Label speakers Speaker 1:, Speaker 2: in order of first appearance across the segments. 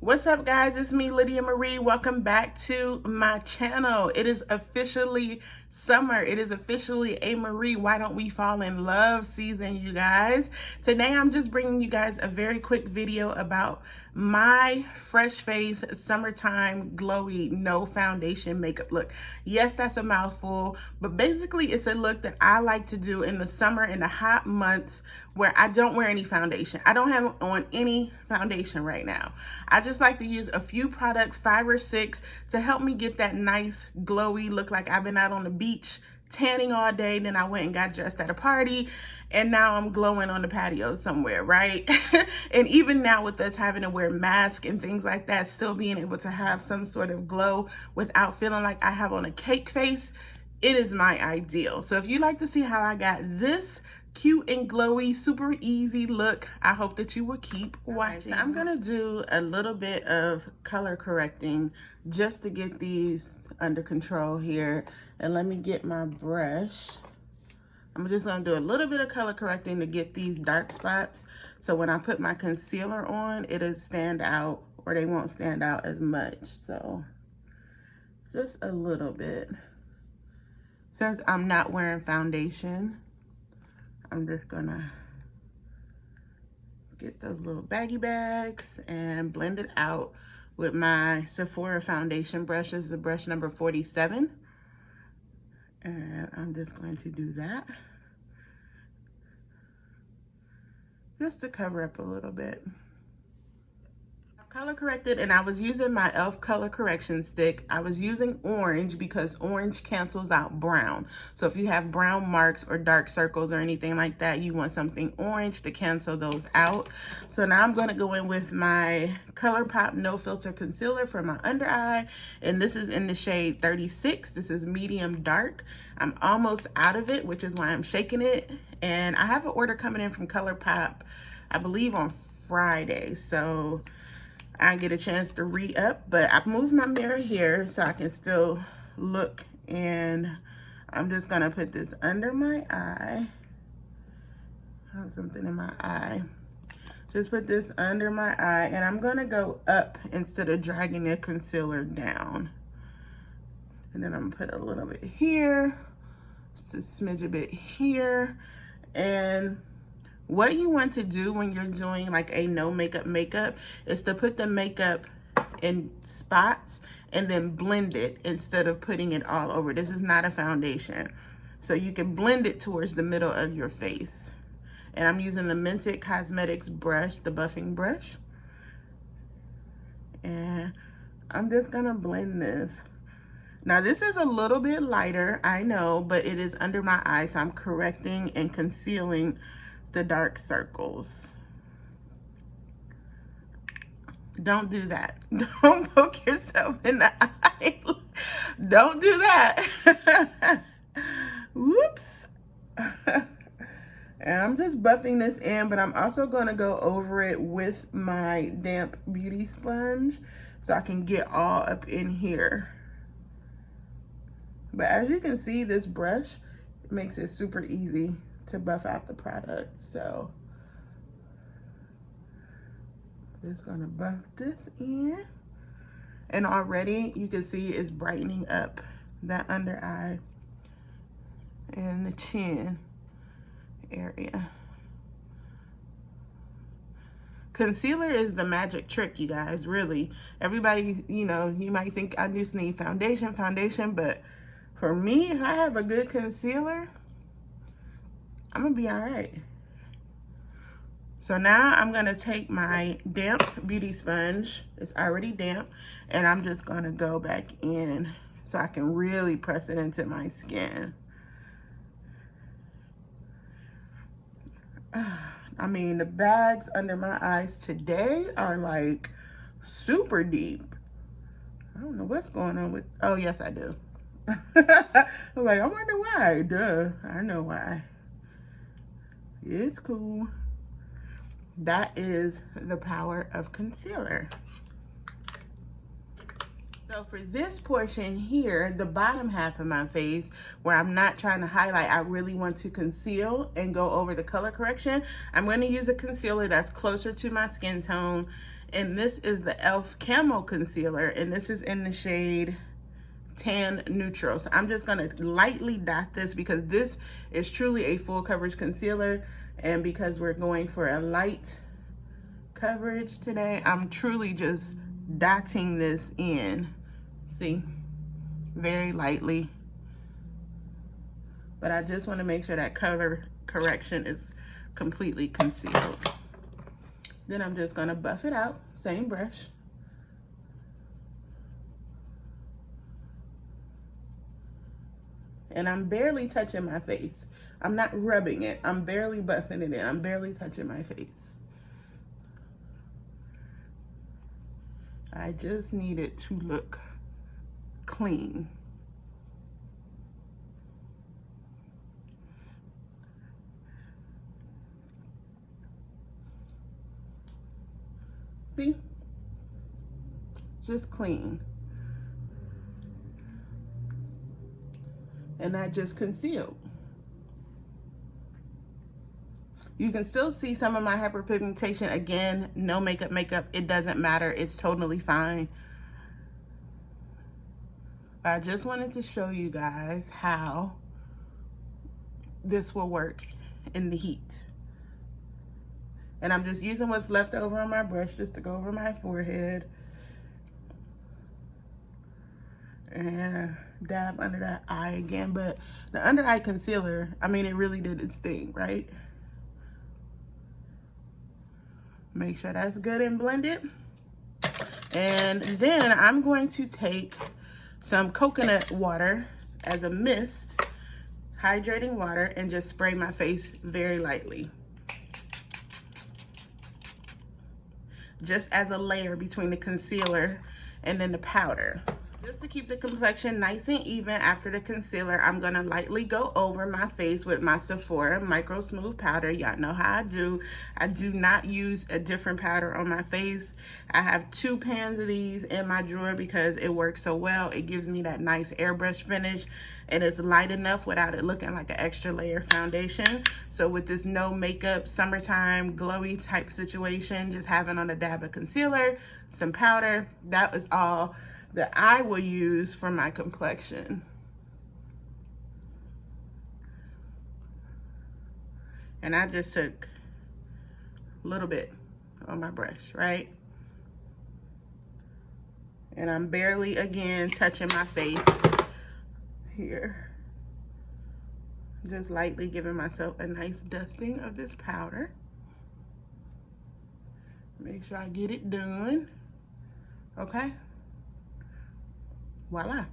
Speaker 1: What's up, guys? It's me, Lydia Marie. Welcome back to my channel. It is officially summer. It is officially a Marie Why Don't We Fall in Love season, you guys. Today I'm just bringing you guys a very quick video about my fresh face summertime glowy no foundation makeup look. Yes, that's a mouthful, but basically it's a look that I like to do in the summer, in the hot months where I don't wear any foundation. I don't have on any foundation right now. I just like to use a few products, 5 or 6, to help me get that nice glowy look, like I've been out on the beach tanning all day, then I went and got dressed at a party, and now I'm glowing on the patio somewhere, right? And even now with us having to wear masks and things like that, still being able to have some sort of glow without feeling like I have on a cake face, it is my ideal. So if you'd like to see how I got this cute and glowy, super easy look, I hope that you will keep watching. So I'm gonna do a little bit of color correcting just to get these under control here. And let me get my brush. I'm just gonna do a little bit of color correcting to get these dark spots, so when I put my concealer on, it'll stand out, or they won't stand out as much. So just a little bit. Since I'm not wearing foundation, I'm just gonna get those little baggy bags and blend it out with my Sephora foundation brush. This is the brush number 47. And I'm just going to do that just to cover up a little bit. Color corrected, and I was using my e.l.f. color correction stick. I was using orange because orange cancels out brown. So if you have brown marks or dark circles or anything like that, you want something orange to cancel those out. So now I'm going to go in with my Colourpop No Filter Concealer for my under eye, and this is in the shade 36. This is medium dark. I'm almost out of it, which is why I'm shaking it. And I have an order coming in from Colourpop, I believe on Friday. So I get a chance to re-up, but I moved my mirror here so I can still look, and I'm just gonna put this under my eye. I have something in my eye. Just put this under my eye, and I'm gonna go up instead of dragging the concealer down. And then I'm gonna put a little bit here, just a smidge a bit here. And what you want to do when you're doing like a no makeup is to put the makeup in spots and then blend it instead of putting it all over. This is not a foundation. So you can blend it towards the middle of your face. And I'm using the Mented Cosmetics brush, the buffing brush. And I'm just gonna blend this. Now this is a little bit lighter, I know, but it is under my eye, so I'm correcting and concealing the dark circles. Don't do that. Don't poke yourself in the eye. Don't do that. Whoops. And I'm just buffing this in, but I'm also going to go over it with my damp beauty sponge so I can get all up in here. But as you can see, this brush makes it super easy to buff out the product. So just gonna buff this in, and already you can see it's brightening up that under eye and the chin area. Concealer is the magic trick, you guys, really. Everybody, you know, you might think I just need foundation, but for me, if I have a good concealer, I'm gonna be all right. So now I'm gonna take my damp beauty sponge, it's already damp, and I'm just gonna go back in so I can really press it into my skin. I mean, the bags under my eyes today are like super deep. I don't know what's going on with, oh yes I do. I'm like, I wonder why. Duh, I know why. It's cool. That is the power of concealer. So for this portion here, the bottom half of my face, where I'm not trying to highlight, I really want to conceal and go over the color correction. I'm going to use a concealer that's closer to my skin tone And this is the e.l.f. Camo Concealer, and this is in the shade Tan Neutral. So I'm just gonna lightly dot this because this is truly a full coverage concealer, and because we're going for a light coverage today, I'm truly just dotting this in. See, very lightly, but I just want to make sure that color correction is completely concealed. Then I'm just gonna buff it out, same brush. And I'm barely touching my face. I'm not rubbing it. I'm barely buffing it in. I'm barely touching my face. I just need it to look clean. See? Just clean. And I just concealed. You can still see some of my hyperpigmentation. Again, no makeup, it doesn't matter. It's totally fine. I just wanted to show you guys how this will work in the heat. And I'm just using what's left over on my brush just to go over my forehead. And dab under that eye again. But the under eye concealer, I mean, it really did its thing, right? Make sure that's good and blended. And then I'm going to take some coconut water as a mist, hydrating water, and just spray my face very lightly. Just as a layer between the concealer and then the powder. Just to keep the complexion nice and even after the concealer, I'm gonna lightly go over my face with my Sephora Microsmooth powder. Y'all know how I do. I do not use a different powder on my face. I have 2 pans of these in my drawer because it works so well. It gives me that nice airbrush finish, and it's light enough without it looking like an extra layer foundation. So with this no makeup, summertime, glowy type situation, just having on a dab of concealer, some powder, that was all that I will use for my complexion. And I just took a little bit on my brush, right? And I'm barely, again, touching my face here. Just lightly giving myself a nice dusting of this powder. Make sure I get it done, okay? Voila.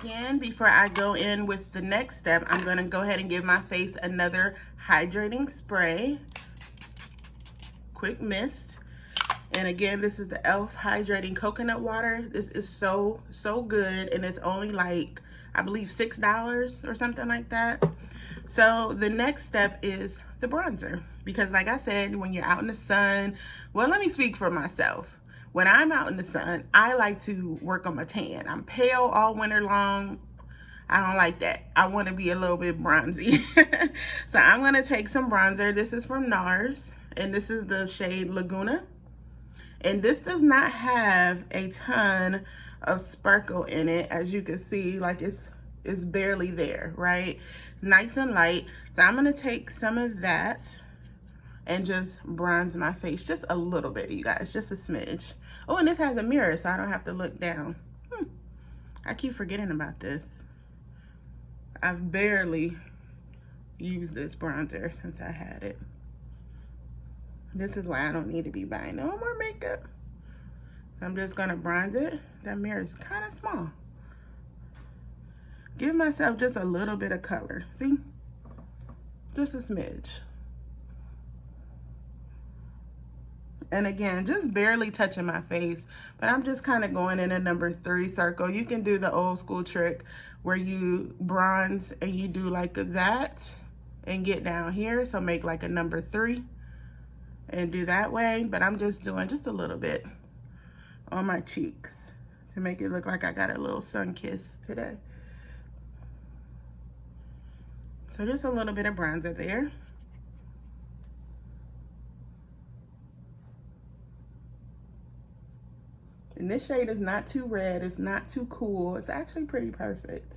Speaker 1: Again, before I go in with the next step, I'm gonna go ahead and give my face another hydrating spray. Quick mist. And again, this is the e.l.f. Hydrating Coconut Water. This is so good, and it's only like, I believe $6 or something like that. So the next step is the bronzer, because like I said, when you're out in the sun, well, let me speak for myself. When I'm out in the sun, I like to work on my tan. I'm pale all winter long. I don't like that. I want to be a little bit bronzy. So I'm going to take some bronzer. This is from NARS, and this is the shade Laguna. And this does not have a ton of sparkle in it. As you can see, like it's barely there, right? Nice and light. So I'm going to take some of that and just bronze my face just a little bit, you guys, just a smidge. Oh, and this has a mirror, so I don't have to look down. I keep forgetting about this. I've barely used this bronzer since I had it. This is why I don't need to be buying no more makeup. I'm just gonna bronze it. That mirror is kind of small. Give myself just a little bit of color, see? Just a smidge. And again, just barely touching my face, but I'm just kind of going in a number 3 circle. You can do the old school trick where you bronze and you do like that and get down here. So make like a number 3 and do that way. But I'm just doing just a little bit on my cheeks to make it look like I got a little sun kiss today. So just a little bit of bronzer there. And this shade is not too red, it's not too cool. It's actually pretty perfect.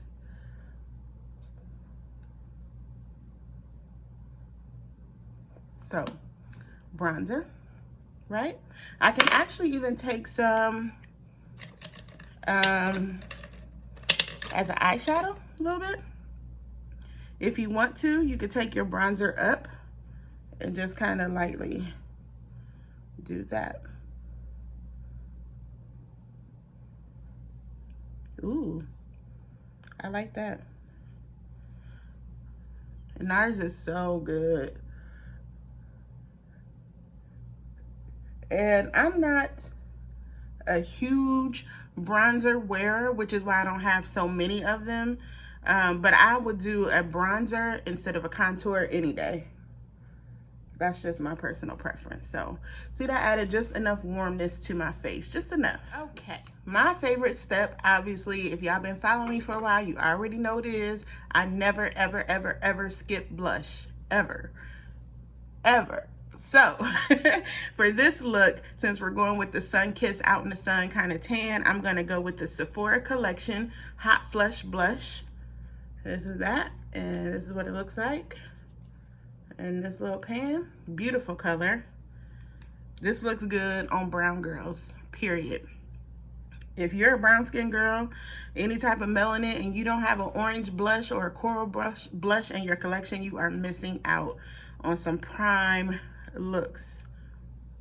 Speaker 1: So, bronzer, right? I can actually even take some as an eyeshadow a little bit. If you want to, you could take your bronzer up and just kind of lightly do that. Ooh, I like that. And NARS is so good. And I'm not a huge bronzer wearer, which is why I don't have so many of them. But I would do a bronzer instead of a contour any day. That's just my personal preference. So, see, that added just enough warmness to my face, just enough. Okay, my favorite step, obviously, if y'all been following me for a while, you already know what it is. I never, ever, ever, ever skip blush, ever, ever. So, for this look, since we're going with the Sun Kiss Out in the Sun kind of tan, I'm gonna go with the Sephora Collection Hot Flush Blush. This is that, and this is what it looks like. In this little pan, beautiful color. This looks good on brown girls, period. If you're a brown skin girl, any type of melanin, and you don't have an orange blush or a coral blush in your collection, you are missing out on some prime looks.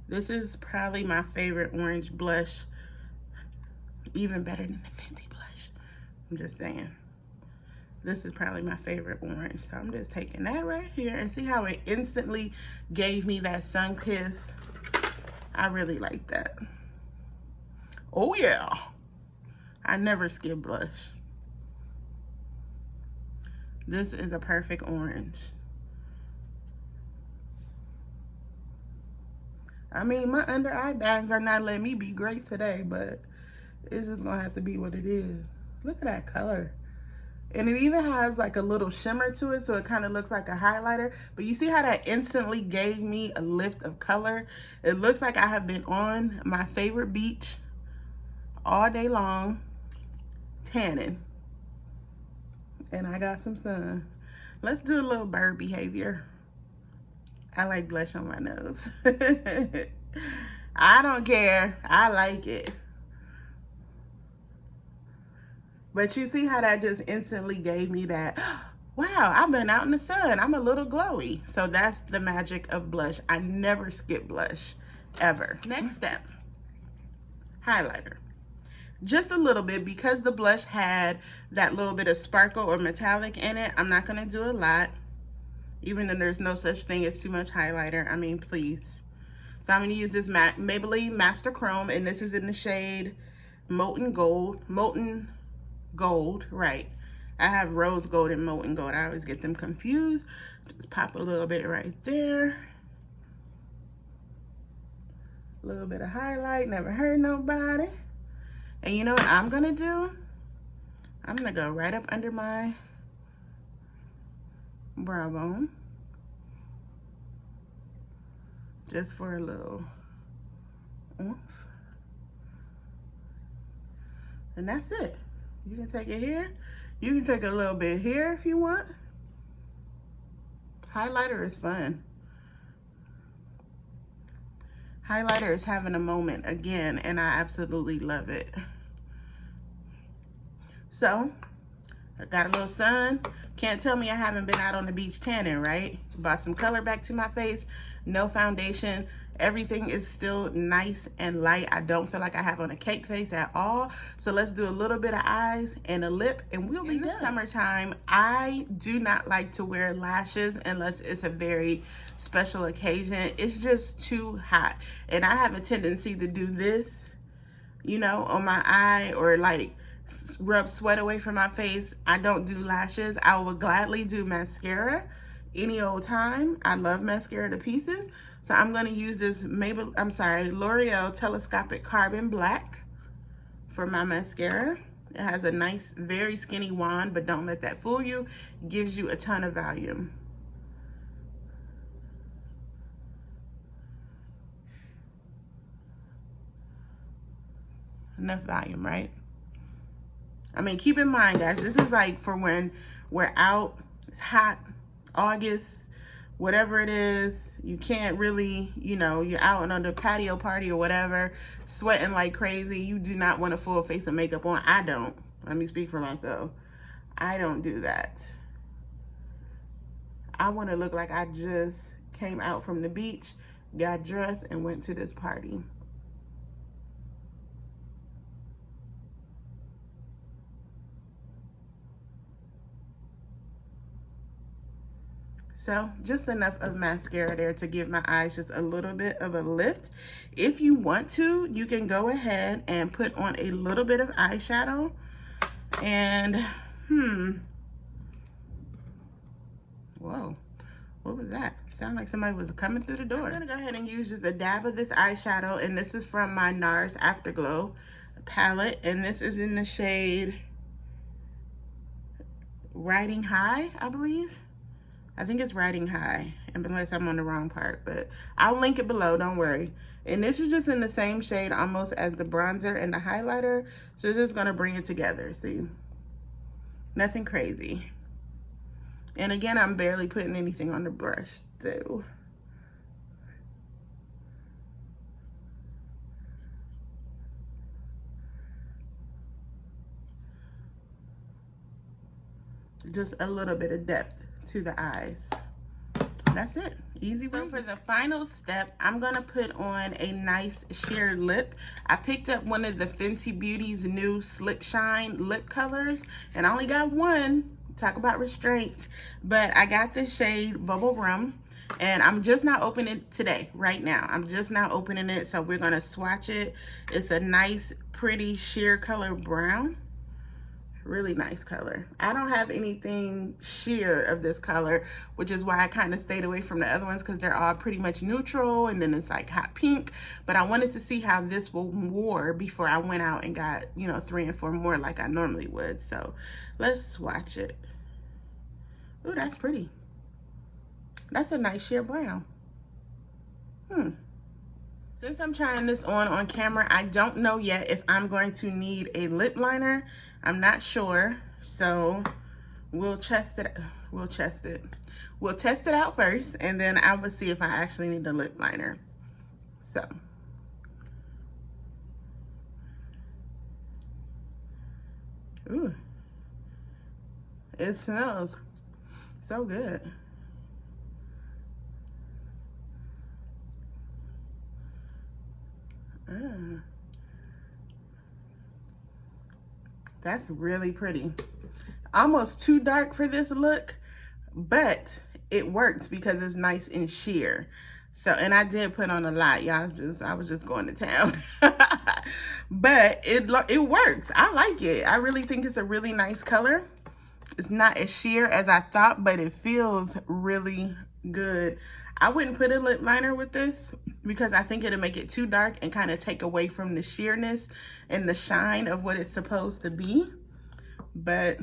Speaker 1: This is probably my favorite orange blush, even better than the Fenty blush. I'm just saying. This is probably my favorite orange. So I'm just taking that right here and see how it instantly gave me that sun kiss. I really like that. Oh yeah. I never skip blush. This is a perfect orange. I mean, my under eye bags are not letting me be great today, but it's just gonna have to be what it is. Look at that color. And it even has like a little shimmer to it, so it kind of looks like a highlighter. But you see how that instantly gave me a lift of color? It looks like I have been on my favorite beach all day long, tanning. And I got some sun. Let's do a little bird behavior. I like blush on my nose. I don't care. I like it. But you see how that just instantly gave me that, wow, I've been out in the sun. I'm a little glowy. So that's the magic of blush. I never skip blush, ever. Next step, highlighter. Just a little bit, because the blush had that little bit of sparkle or metallic in it. I'm not gonna do a lot, even though there's no such thing as too much highlighter. I mean, please. So I'm gonna use this Maybelline Master Chrome, and this is in the shade Molten Gold, right? I have rose gold and molten gold. I always get them confused. Just pop a little bit right there. A little bit of highlight, never hurt nobody. And you know what I'm gonna do? I'm gonna go right up under my brow bone. Just for a little oomph. And that's it. You can take it here. You can take a little bit here if you want. Highlighter is fun. Highlighter is having a moment again, and I absolutely love it. So, I got a little sun. Can't tell me I haven't been out on the beach tanning, right? Brought some color back to my face. No foundation. Everything is still nice and light. I don't feel like I have on a cake face at all. So let's do a little bit of eyes and a lip, and we'll be done. In the summertime, I do not like to wear lashes unless it's a very special occasion. It's just too hot. And I have a tendency to do this, you know, on my eye, or like rub sweat away from my face. I don't do lashes. I will gladly do mascara any old time. I love mascara to pieces. So I'm going to use this L'Oreal Telescopic Carbon Black for my mascara. It has a nice, very skinny wand, but don't let that fool you. It gives you a ton of volume. Enough volume, right? I mean, keep in mind, guys, this is like for when we're out, it's hot, August, whatever it is, you can't really, you know, you're out on the patio party or whatever, sweating like crazy. You do not want a full face of makeup on. I don't. Let me speak for myself. I don't do that. I want to look like I just came out from the beach, got dressed, and went to this party. So just enough of mascara there to give my eyes just a little bit of a lift. If you want to, you can go ahead and put on a little bit of eyeshadow. And, whoa, what was that? Sounded like somebody was coming through the door. I'm gonna go ahead and use just a dab of this eyeshadow, and this is from my NARS Afterglow palette, and this is in the shade Riding High, I believe. I think it's Riding High, unless I'm on the wrong part, but I'll link it below, don't worry. And this is just in the same shade almost as the bronzer and the highlighter, so it's just gonna bring it together, see? Nothing crazy. And again, I'm barely putting anything on the brush, so. Just a little bit of depth to the eyes. That's it. Easy. So for the final step, I'm gonna put on a nice sheer lip. I picked up one of the Fenty Beauty's new Slip Shine lip colors, and I only got one. Talk about restraint. But I got the shade BubbleRum, and I'm just not opening it today, right now. I'm just not opening it, so we're gonna swatch it. It's a nice, pretty sheer color brown. Really nice color. I don't have anything sheer of this color, which is why I kind of stayed away from the other ones, because they're all pretty much neutral, and then it's like hot pink. But I wanted to see how this wore before I went out and got, you know, 3 and 4 more like I normally would. So let's swatch it. Ooh, that's pretty. That's a nice sheer brown. Since I'm trying this on camera, I don't know yet if I'm going to need a lip liner. I'm not sure, so we'll test it. We'll test it out first, and then I will see if I actually need a lip liner. So. Ooh. It smells so good. That's really pretty. Almost too dark for this look, but it works because it's nice and sheer. So, and I did put on a lot, y'all. I was just going to town. But it works. I like it. I really think it's a really nice color. It's not as sheer as I thought, but it feels really good. I wouldn't put a lip liner with this because I think it'll make it too dark and kind of take away from the sheerness and the shine of what it's supposed to be. But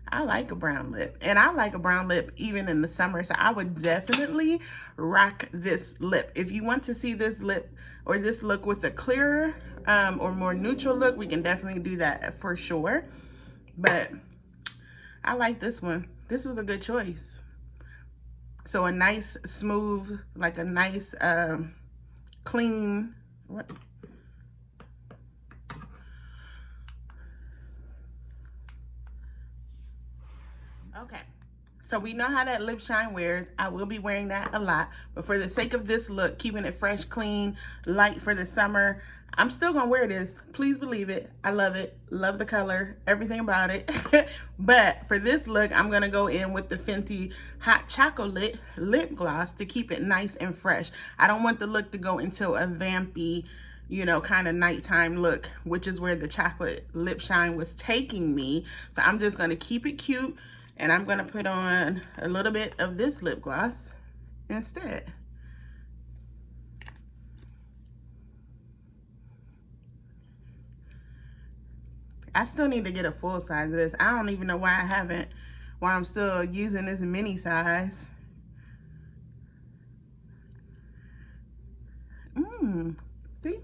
Speaker 1: I like a brown lip, and I like a brown lip even in the summer, so I would definitely rock this lip. If you want to see this lip or this look with a clearer or more neutral look, we can definitely do that for sure. But I like this one. This was a good choice. So a nice smooth, like a nice clean, what? Okay, so we know how that lip shine wears. I will be wearing that a lot, but for the sake of this look, keeping it fresh, clean, light for the summer, I'm still gonna wear this. Please believe it. I love it. Love the color, everything about it. But for this look, I'm gonna go in with the Fenty Hot ChocoLit lip gloss to keep it nice and fresh. I don't want the look to go into a vampy, you know, kind of nighttime look, which is where the chocolate lip shine was taking me. So I'm just gonna keep it cute, and I'm gonna put on a little bit of this lip gloss instead. I still need to get a full size of this. I don't even know why I haven't, why I'm still using this mini size. See?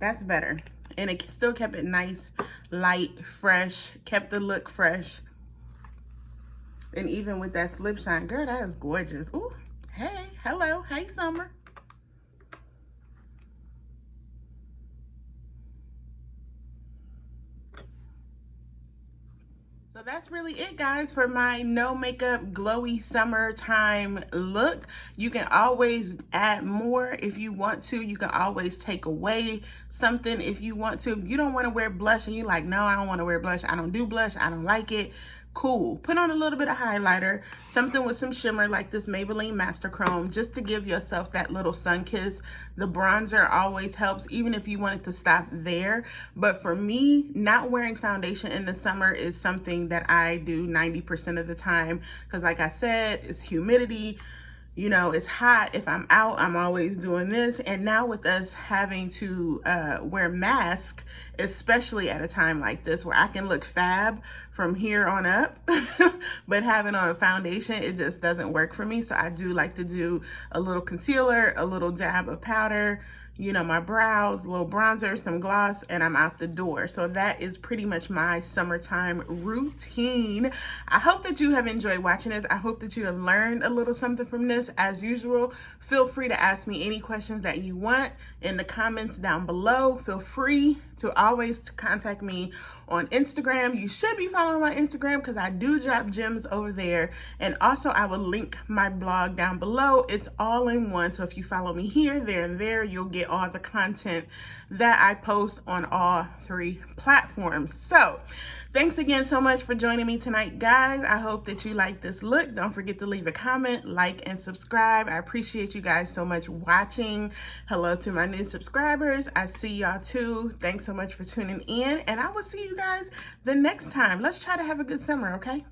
Speaker 1: That's better. And it still kept it nice, light, fresh, kept the look fresh. And even with that slip shine, girl, that is gorgeous. Ooh, hey, hello, hey, Summer. So that's really it, guys, for my no makeup glowy summertime look. You can always add more if you want to. You can always take away something if you want to. If you don't want to wear blush and you're like, no, I don't want to wear blush, I don't do blush, I don't like it, cool. Put on a little bit of highlighter, something with some shimmer like this Maybelline Master Chrome, just to give yourself that little sun kiss. The bronzer always helps, even if you wanted to stop there. But for me, not wearing foundation in the summer is something that I do 90% of the time, because like I said, it's humidity. You know, it's hot. If I'm out, I'm always doing this. And now with us having to wear masks, especially at a time like this where I can look fab from here on up, but having on a foundation, it just doesn't work for me. So I do like to do a little concealer, a little dab of powder, you know, my brows, a little bronzer, some gloss, and I'm out the door. So that is pretty much my summertime routine. I hope that you have enjoyed watching this. I hope that you have learned a little something from this. As usual, feel free to ask me any questions that you want in the comments down below. Feel free to always contact me on Instagram. You should be following my Instagram because I do drop gems over there. And also I will link my blog down below. It's all in one. So if you follow me here, there, and there, you'll get all the content that I post on all 3 platforms. So thanks again so much for joining me tonight, guys. I hope that you like this look. Don't forget to leave a comment, like, and subscribe. I appreciate you guys so much watching. Hello to my new subscribers. I see y'all too. Thanks so much for tuning in, and I will see you guys the next time. Let's try to have a good summer, okay?